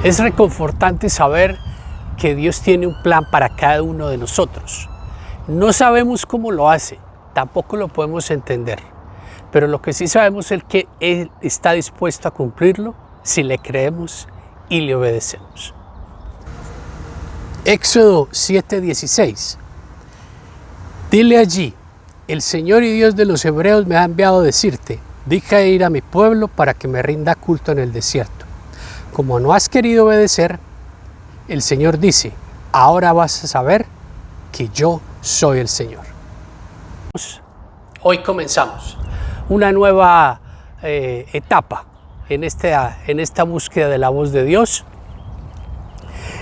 Es reconfortante saber que Dios tiene un plan para cada uno de nosotros. No sabemos cómo lo hace, tampoco lo podemos entender, pero lo que sí sabemos es que Él está dispuesto a cumplirlo si le creemos y le obedecemos. Éxodo 7:16. Dile allí: el Señor y Dios de los hebreos me ha enviado a decirte, deja ir a mi pueblo para que me rinda culto en el desierto. Como no has querido obedecer, el Señor dice, ahora vas a saber que yo soy el Señor. Hoy comenzamos una nueva etapa en esta búsqueda de la voz de Dios.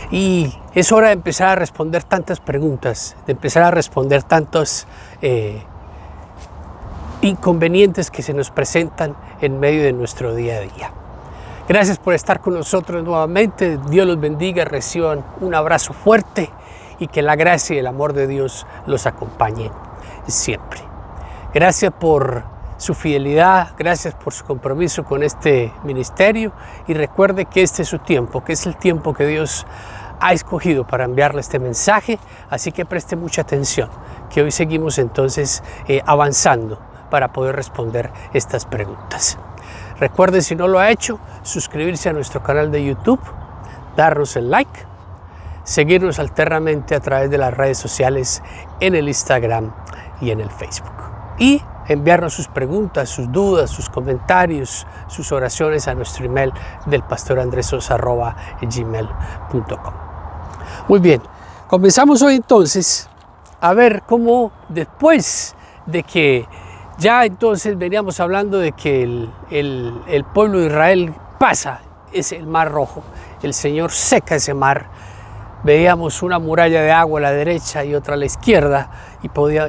Y es hora de empezar a responder tantas preguntas, de empezar a responder tantos inconvenientes que se nos presentan en medio de nuestro día a día. Gracias por estar con nosotros nuevamente. Dios los bendiga, reciban un abrazo fuerte y que la gracia y el amor de Dios los acompañe siempre. Gracias por su fidelidad, gracias por su compromiso con este ministerio y recuerde que este es su tiempo, que es el tiempo que Dios ha escogido para enviarle este mensaje, así que preste mucha atención, que hoy seguimos entonces avanzando para poder responder estas preguntas. Recuerde, si no lo ha hecho, suscribirse a nuestro canal de YouTube, darnos el like, seguirnos alternamente a través de las redes sociales en el Instagram y en el Facebook. Y enviarnos sus preguntas, sus dudas, sus comentarios, sus oraciones a nuestro email del pastorandresosa@gmail.com. Muy bien, comenzamos hoy entonces a ver cómo después de que ya entonces veníamos hablando de que el pueblo de Israel pasa el Mar Rojo, el Señor seca ese mar, veíamos una muralla de agua a la derecha y otra a la izquierda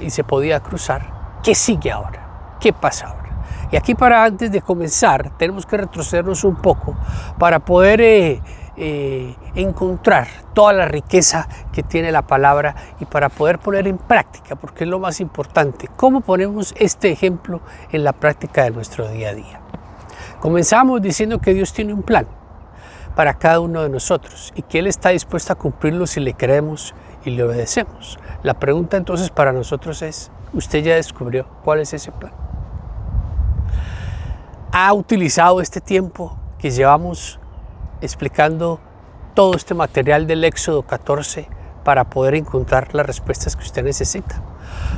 y se podía cruzar. ¿Qué sigue ahora? ¿Qué pasa ahora? Y aquí antes de comenzar tenemos que retrocedernos un poco para poder encontrar toda la riqueza que tiene la palabra y para poder poner en práctica, porque es lo más importante, cómo ponemos este ejemplo en la práctica de nuestro día a día. Comenzamos diciendo que Dios tiene un plan para cada uno de nosotros y que Él está dispuesto a cumplirlo si le creemos y le obedecemos. La pregunta entonces para nosotros es, ¿usted ya descubrió cuál es ese plan? ¿Ha utilizado este tiempo que llevamos explicando todo este material del Éxodo 14 para poder encontrar las respuestas que usted necesita?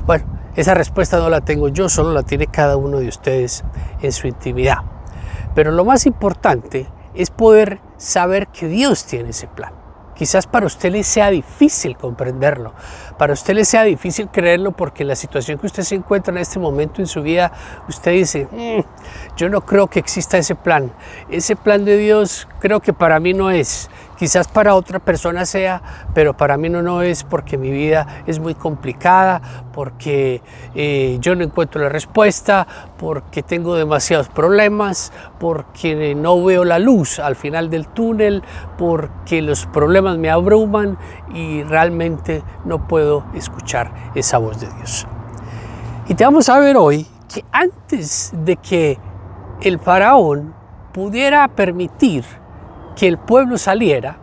Bueno, esa respuesta no la tengo yo, solo la tiene cada uno de ustedes en su intimidad. Pero lo más importante es poder saber que Dios tiene ese plan. Quizás para usted le sea difícil comprenderlo, para usted le sea difícil creerlo porque en la situación que usted se encuentra en este momento en su vida, usted dice, yo no creo que exista ese plan de Dios creo que para mí no es, quizás para otra persona sea, pero para mí no es porque mi vida es muy complicada, porque yo no encuentro la respuesta, porque tengo demasiados problemas, porque no veo la luz al final del túnel, porque los problemas me abruman y realmente no puedo escuchar esa voz de Dios. Y te vamos a ver hoy que antes de que el faraón pudiera permitir que el pueblo saliera,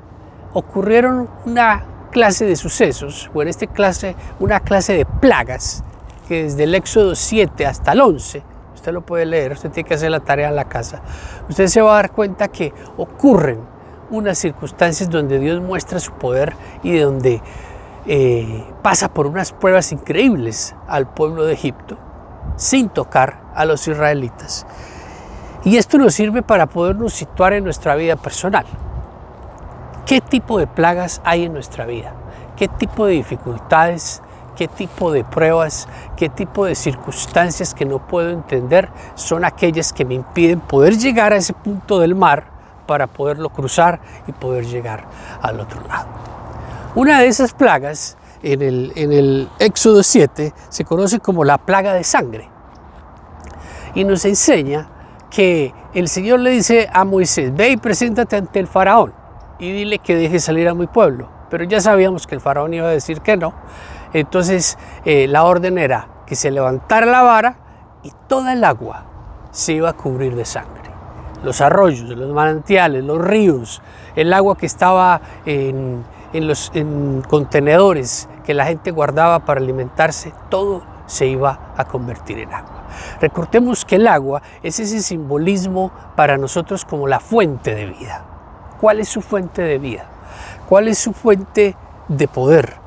ocurrieron una clase de sucesos, o en este clase, una clase de plagas, que desde el Éxodo 7 hasta el 11, usted lo puede leer, usted tiene que hacer la tarea en la casa, usted se va a dar cuenta que ocurren unas circunstancias donde Dios muestra su poder y de donde pasa por unas pruebas increíbles al pueblo de Egipto, sin tocar a los israelitas. Y esto nos sirve para podernos situar en nuestra vida personal. ¿Qué tipo de plagas hay en nuestra vida? ¿Qué tipo de dificultades? ¿Qué tipo de pruebas? ¿Qué tipo de circunstancias que no puedo entender son aquellas que me impiden poder llegar a ese punto del mar para poderlo cruzar y poder llegar al otro lado? Una de esas plagas en el Éxodo 7 se conoce como la plaga de sangre y nos enseña que el Señor le dice a Moisés, ve y preséntate ante el faraón y dile que deje salir a mi pueblo. Pero ya sabíamos que el faraón iba a decir que no. Entonces la orden era que se levantara la vara y toda el agua se iba a cubrir de sangre. Los arroyos, los manantiales, los ríos, el agua que estaba en contenedores que la gente guardaba para alimentarse, todo se iba a convertir en agua. Recordemos que el agua es ese simbolismo para nosotros como la fuente de vida. ¿Cuál es su fuente de vida? ¿Cuál es su fuente de poder?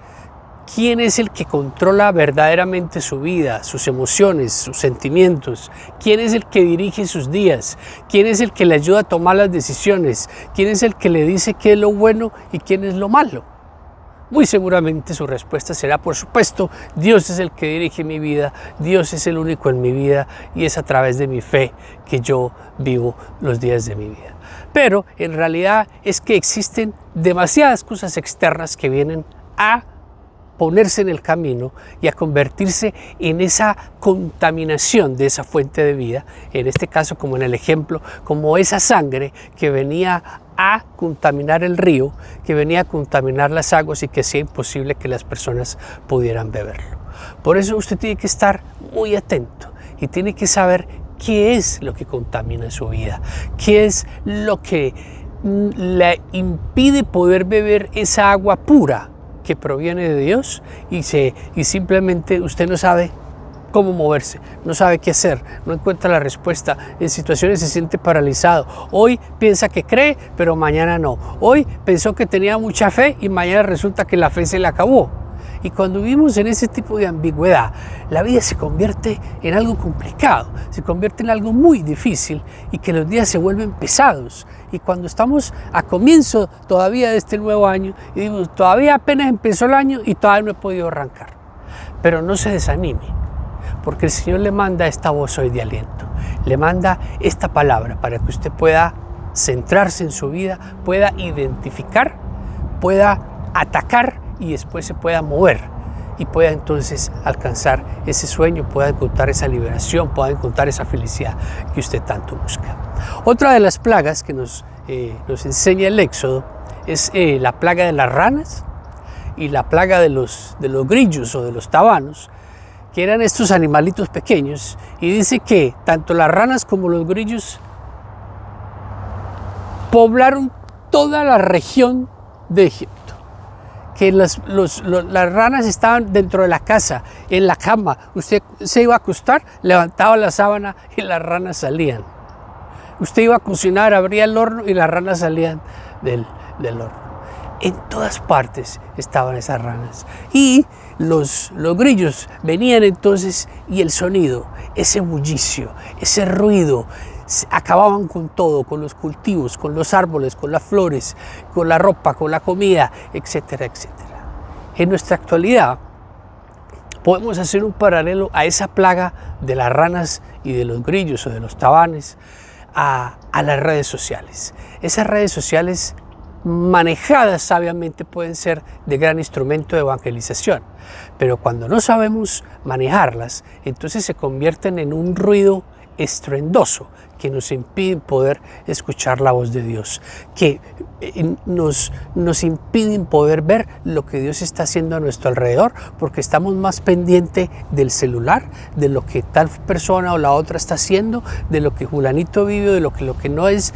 ¿Quién es el que controla verdaderamente su vida, sus emociones, sus sentimientos? ¿Quién es el que dirige sus días? ¿Quién es el que le ayuda a tomar las decisiones? ¿Quién es el que le dice qué es lo bueno y quién es lo malo? Muy seguramente su respuesta será, por supuesto, Dios es el que dirige mi vida, Dios es el único en mi vida y es a través de mi fe que yo vivo los días de mi vida. Pero en realidad es que existen demasiadas cosas externas que vienen a ponerse en el camino y a convertirse en esa contaminación de esa fuente de vida, en este caso como en el ejemplo, como esa sangre que venía a contaminar el río, que venía a contaminar las aguas y que hacía imposible que las personas pudieran beberlo. Por eso usted tiene que estar muy atento y tiene que saber qué es lo que contamina su vida, qué es lo que le impide poder beber esa agua pura que proviene de Dios y simplemente usted no sabe cómo moverse, no sabe qué hacer, no encuentra la respuesta, en situaciones se siente paralizado. Hoy piensa que cree, pero mañana no. Hoy pensó que tenía mucha fe y mañana resulta que la fe se le acabó. Y cuando vivimos en ese tipo de ambigüedad, la vida se convierte en algo complicado, se convierte en algo muy difícil y que los días se vuelven pesados. Y cuando estamos a comienzo todavía de este nuevo año, y digo, todavía apenas empezó el año y todavía no he podido arrancar. Pero no se desanime, porque el Señor le manda esta voz hoy de aliento, le manda esta palabra para que usted pueda centrarse en su vida, pueda identificar, pueda atacar y después se pueda mover y pueda entonces alcanzar ese sueño, pueda encontrar esa liberación, pueda encontrar esa felicidad que usted tanto busca. Otra de las plagas que nos enseña el Éxodo es la plaga de las ranas y la plaga de los grillos o de los tabanos, que eran estos animalitos pequeños, y dice que tanto las ranas como los grillos poblaron toda la región de Egipto. Que las ranas estaban dentro de la casa, en la cama. Usted se iba a acostar, levantaba la sábana y las ranas salían. Usted iba a cocinar, abría el horno y las ranas salían del horno. En todas partes estaban esas ranas. Y los grillos venían entonces y el sonido, ese bullicio, ese ruido, acababan con todo, con los cultivos, con los árboles, con las flores, con la ropa, con la comida, etcétera, etcétera. En nuestra actualidad podemos hacer un paralelo a esa plaga de las ranas y de los grillos o de los tabanes a las redes sociales. Esas redes sociales manejadas sabiamente pueden ser de gran instrumento de evangelización, pero cuando no sabemos manejarlas, entonces se convierten en un ruido estruendoso que nos impiden poder escuchar la voz de Dios, que nos impiden poder ver lo que Dios está haciendo a nuestro alrededor, porque estamos más pendientes del celular, de lo que tal persona o la otra está haciendo, de lo que Julanito vive, de lo que no es,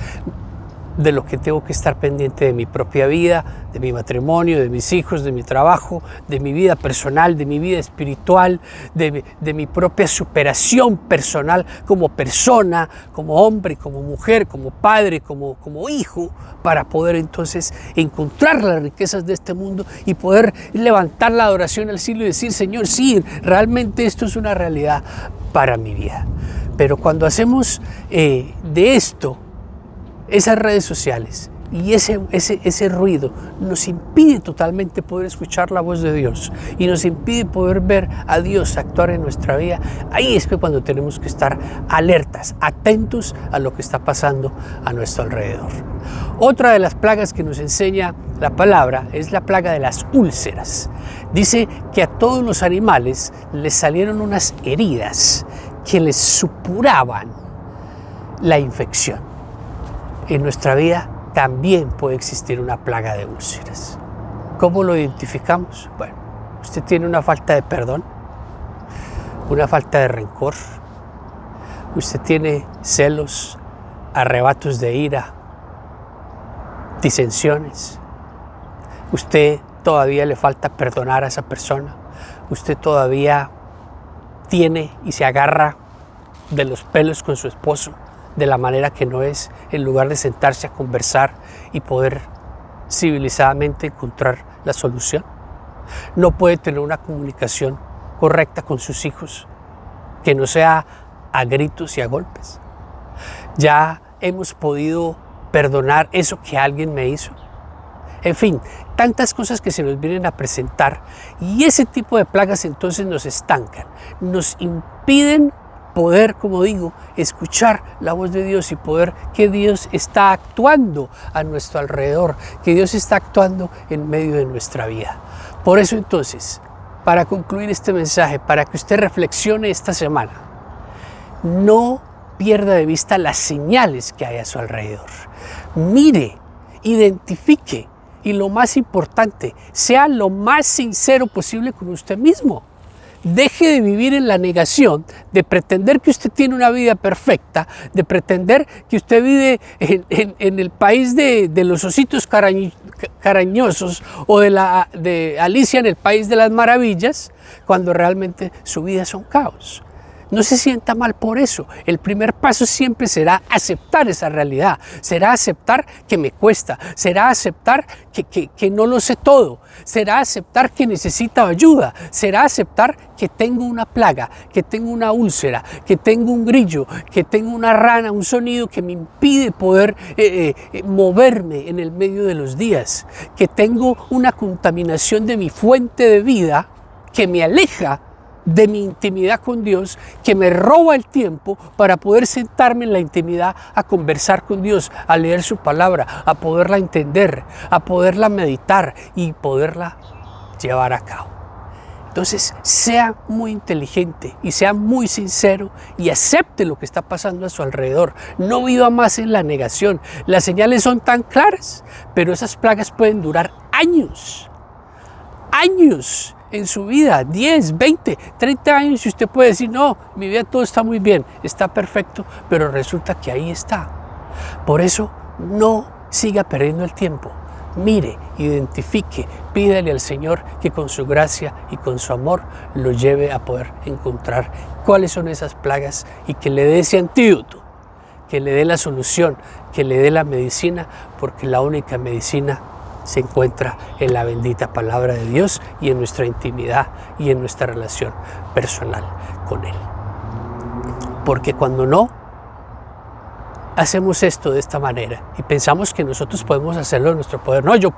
de lo que tengo que estar pendiente de mi propia vida, de mi matrimonio, de mis hijos, de mi trabajo, de mi vida personal, de mi vida espiritual, de mi propia superación personal como persona, como hombre, como mujer, como padre, como hijo, para poder entonces encontrar las riquezas de este mundo y poder levantar la adoración al cielo y decir, Señor, sí, realmente esto es una realidad para mi vida. Pero cuando hacemos de esto, esas redes sociales y ese ruido nos impide totalmente poder escuchar la voz de Dios y nos impide poder ver a Dios actuar en nuestra vida. Ahí es que cuando tenemos que estar alertas, atentos a lo que está pasando a nuestro alrededor. Otra de las plagas que nos enseña la palabra es la plaga de las úlceras. Dice que a todos los animales les salieron unas heridas que les supuraban la infección. En nuestra vida también puede existir una plaga de úlceras. ¿Cómo lo identificamos? Bueno, usted tiene una falta de perdón, una falta de rencor, usted tiene celos, arrebatos de ira, disensiones, usted todavía le falta perdonar a esa persona, usted todavía tiene y se agarra de los pelos con su esposo de la manera que no es, en lugar de sentarse a conversar y poder civilizadamente encontrar la solución. No puede tener una comunicación correcta con sus hijos que no sea a gritos y a golpes. Ya hemos podido perdonar eso que alguien me hizo. En fin, tantas cosas que se nos vienen a presentar, y ese tipo de plagas entonces nos estancan, nos impiden poder, como digo, escuchar la voz de Dios y poder que Dios está actuando a nuestro alrededor, que Dios está actuando en medio de nuestra vida. Por eso entonces, para concluir este mensaje, para que usted reflexione esta semana, no pierda de vista las señales que hay a su alrededor. Mire, identifique y lo más importante, sea lo más sincero posible con usted mismo. Deje de vivir en la negación, de pretender que usted tiene una vida perfecta, de pretender que usted vive en el país de los ositos cariñosos o de Alicia en el País de las Maravillas, cuando realmente su vida es un caos. No se sienta mal por eso. El primer paso siempre será aceptar esa realidad, será aceptar que me cuesta, será aceptar que no lo sé todo, será aceptar que necesito ayuda, será aceptar que tengo una plaga, que tengo una úlcera, que tengo un grillo, que tengo una rana, un sonido que me impide poder moverme en el medio de los días, que tengo una contaminación de mi fuente de vida que me aleja de mi intimidad con Dios, que me roba el tiempo para poder sentarme en la intimidad a conversar con Dios, a leer su palabra, a poderla entender, a poderla meditar y poderla llevar a cabo. Entonces, sea muy inteligente y sea muy sincero y acepte lo que está pasando a su alrededor. No viva más en la negación. Las señales son tan claras, pero esas plagas pueden durar años. Años en su vida, 10, 20, 30 años, y usted puede decir, no, mi vida todo está muy bien, está perfecto, pero resulta que ahí está. Por eso, no siga perdiendo el tiempo. Mire, identifique, pídale al Señor que con su gracia y con su amor lo lleve a poder encontrar cuáles son esas plagas y que le dé ese antídoto, que le dé la solución, que le dé la medicina, porque la única medicina se encuentra en la bendita palabra de Dios y en nuestra intimidad y en nuestra relación personal con Él. Porque cuando no hacemos esto de esta manera y pensamos que nosotros podemos hacerlo en nuestro poder, no, yo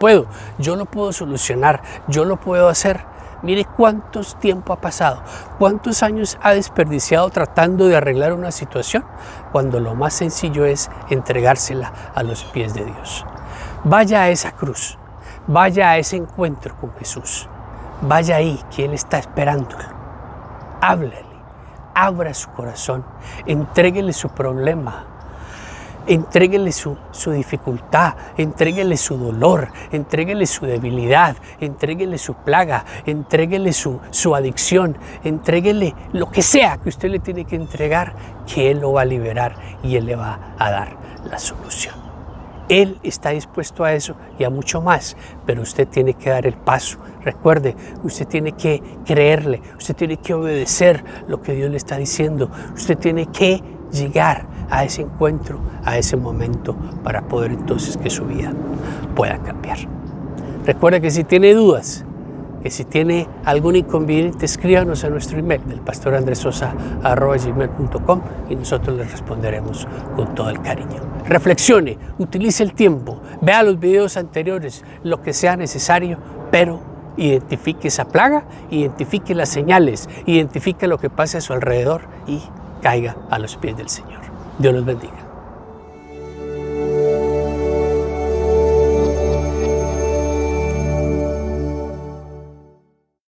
lo puedo solucionar, yo lo puedo hacer. Mire cuántos tiempo ha pasado, cuántos años ha desperdiciado tratando de arreglar una situación, cuando lo más sencillo es entregársela a los pies de Dios. Vaya a esa cruz, vaya a ese encuentro con Jesús, vaya ahí que Él está esperándolo. Háblele, abra su corazón, entréguele su problema, entréguele su dificultad, entréguele su dolor, entréguele su debilidad, entréguele su plaga, entréguele su adicción, entréguele lo que sea que usted le tiene que entregar, que Él lo va a liberar y Él le va a dar la solución. Él está dispuesto a eso y a mucho más, pero usted tiene que dar el paso. Recuerde, usted tiene que creerle, usted tiene que obedecer lo que Dios le está diciendo. Usted tiene que llegar a ese encuentro, a ese momento, para poder entonces que su vida pueda cambiar. Recuerde que si tiene dudas, que si tiene algún inconveniente, escríbanos a nuestro email, delpastorandresosa@gmail.com, y nosotros les responderemos con todo el cariño. Reflexione, utilice el tiempo, vea los videos anteriores, lo que sea necesario, pero identifique esa plaga, identifique las señales, identifique lo que pasa a su alrededor y caiga a los pies del Señor. Dios los bendiga.